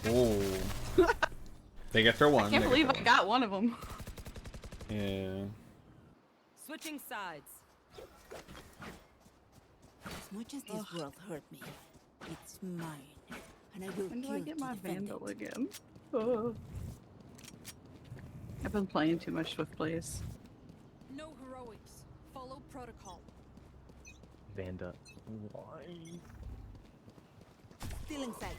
Ooh. Take it for one. I can't believe I got one of them. Yeah. Switching sides. As much as this world hurt me, it's mine, and I will When do kill I get to my defend Vandal it. again? I've been playing too much Swift Plays. No heroics. Follow protocol. Vanda. Why? Still in sight.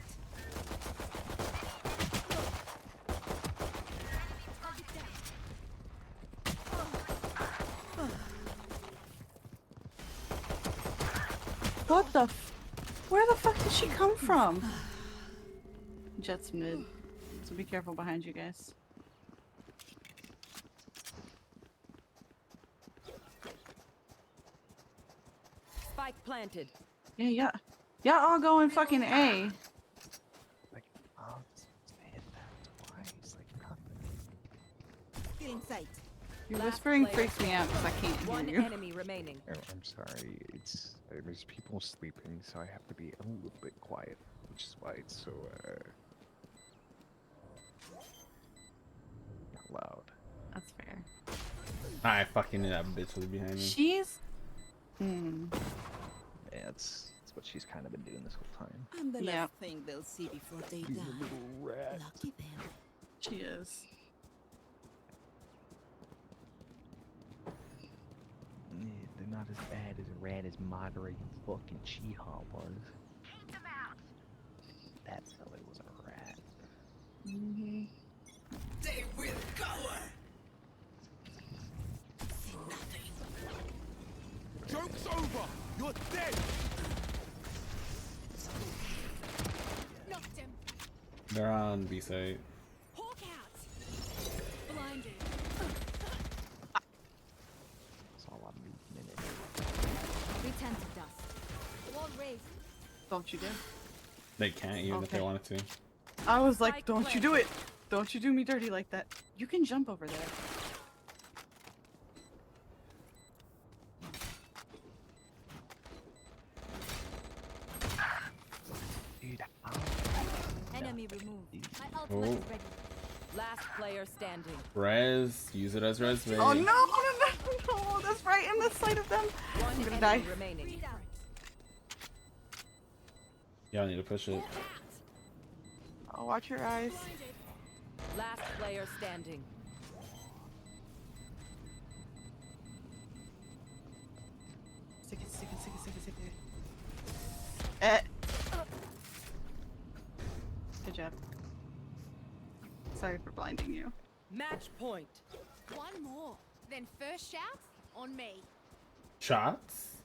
What the f- Where the fuck did she come from? Jet's mid. So be careful behind you guys. Spike planted. Yeah. Y'all all going fucking A. Like, oh, hit that twice. Like, nothing. Still in sight. Your Last whispering player freaks me out because I can't hear One you. enemy remaining. Oh, I'm sorry. There's people sleeping, so I have to be a little bit quiet, which is why it's so loud. That's fair. I fucking knew that bitch was behind me. She's... Yeah, that's what she's kind of been doing this whole time. I'm the Yeah. last thing they'll see before they die. Little rat. Lucky them. She is. Yeah, they're not as bad as a rat as moderate fucking She-Hulk was. That fella was a rat. Mm-hmm. They will cower. See nothing. Joke's over! You're dead! Knocked him. They're on B site. Hawk out. Blinded. Saw a lot of movement in it. Return to dust. Wall raised. Don't you dare. They can't even if they Okay. wanted to. I was like, Spike don't you do it. Don't you do me dirty like that. You can jump over there. Dude, Enemy removed. My ultimate Oh. is ready. Last player standing. Res, use it as res bait. Oh no, that's right in the sight of them. One I'm gonna enemy die. remaining. Breathe out. Y'all need to push it. Hawk out. Oh, watch your eyes. Blinded. Last player standing. Stick it, stick it, stick it, stick it, stick it. Good job. Sorry for blinding you. Match point. One more. Then first shout on me. Shots?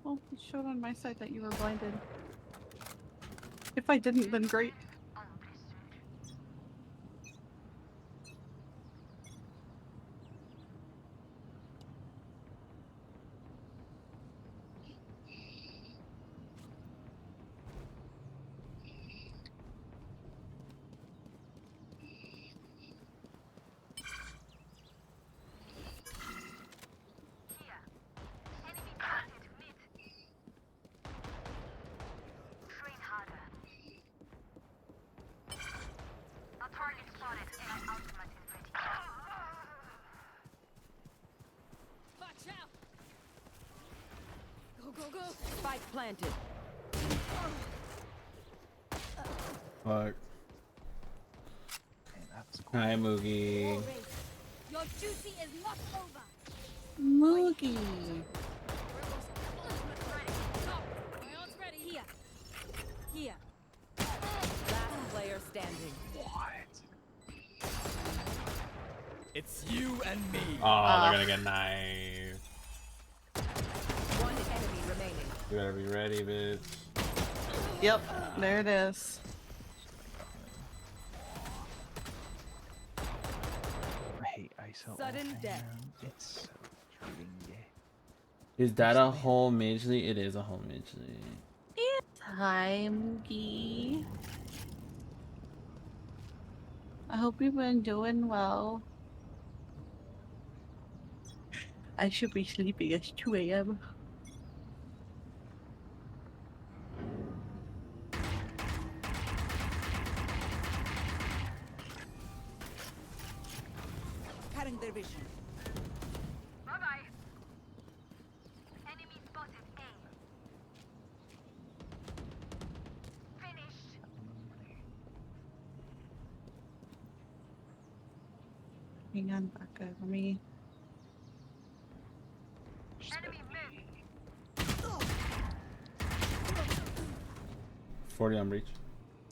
Well, it showed on my side that you were blinded. If I didn't, then great. Watch out. Go, go, go. Spike planted. Fuck. man, that's cool. Hi, Moogie. Wall raised. Your duty is not over. Moogie. My ult's ready. Here. Here. Last player standing. What? It's you and me. Oh, they're gonna get knifed. One enemy remaining. You better be ready, bitch. Yep, there it is. I hate ISO. Sudden death. It's so treating gay. Is that a whole midgely? It is a whole midgely. Hi, Moogie. I hope you've been doing well. I should be sleeping. It's 2 a.m. Blurring their vision. Bye-bye. Enemy spotted A. Finished. Hang on, Becca. Let me. Enemy mid. 40 on breach.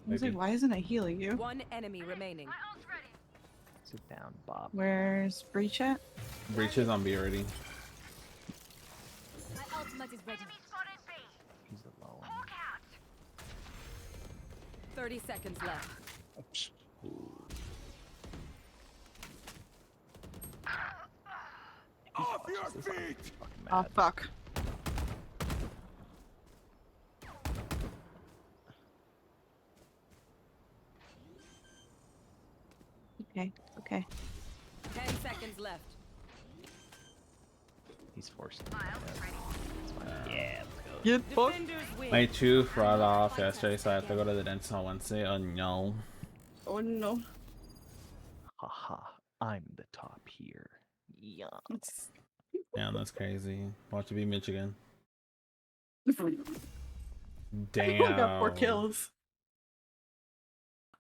I was like, Maybe. why isn't it healing you? One enemy remaining. My ult's ready. Sit down, Bob. Where's Breach at? Breach is on B already. My ultimate is ready. Enemy spotted B. He's alone. Hawk out. 30 seconds left. Off your feet! Fucking Oh mad. fuck. Okay, okay. 10 seconds left. He's forced. My ult's ready. It's fine. Yeah, let's go. Get fucked. Defenders win. My tooth rot off yesterday, so I have to go to the dentist on Wednesday. Oh no. Oh no. Haha, I'm the top here. Yeah. It's... Damn, that's crazy. Watch it be Michigan. I Damn. got 4 kills.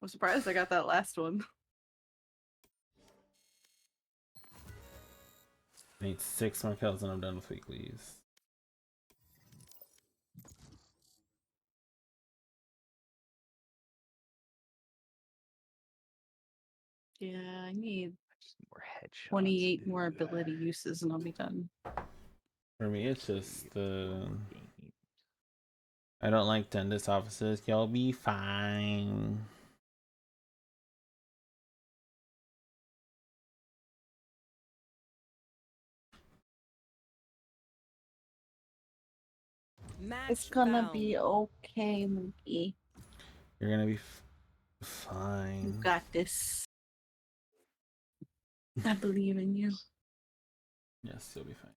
I'm surprised I got that last one. I need 6 more kills and I'm done with weeklies. Yeah, I need Just more headshots. 28 more dude. ability uses and I'll be done. For me, it's just the... Game. I don't like dentist offices. You'll be fine. Match It's gonna found. be okay, Mookie. You're gonna be You fine. got this. I believe in you. Yes, you'll be fine.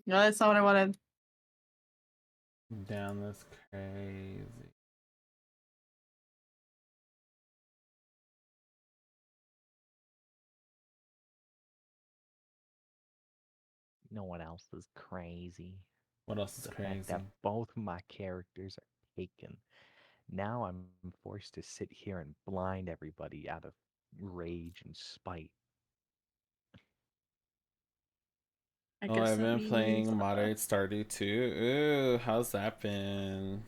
No, that's not what I wanted. Damn, that's crazy. You know what else is crazy? What else is The crazy? fact that both of my characters are taken. Now I'm forced to sit here and blind everybody out of rage and spite. I Oh, guess I've that been means, playing moderate Stardew too. Ooh, how's that been?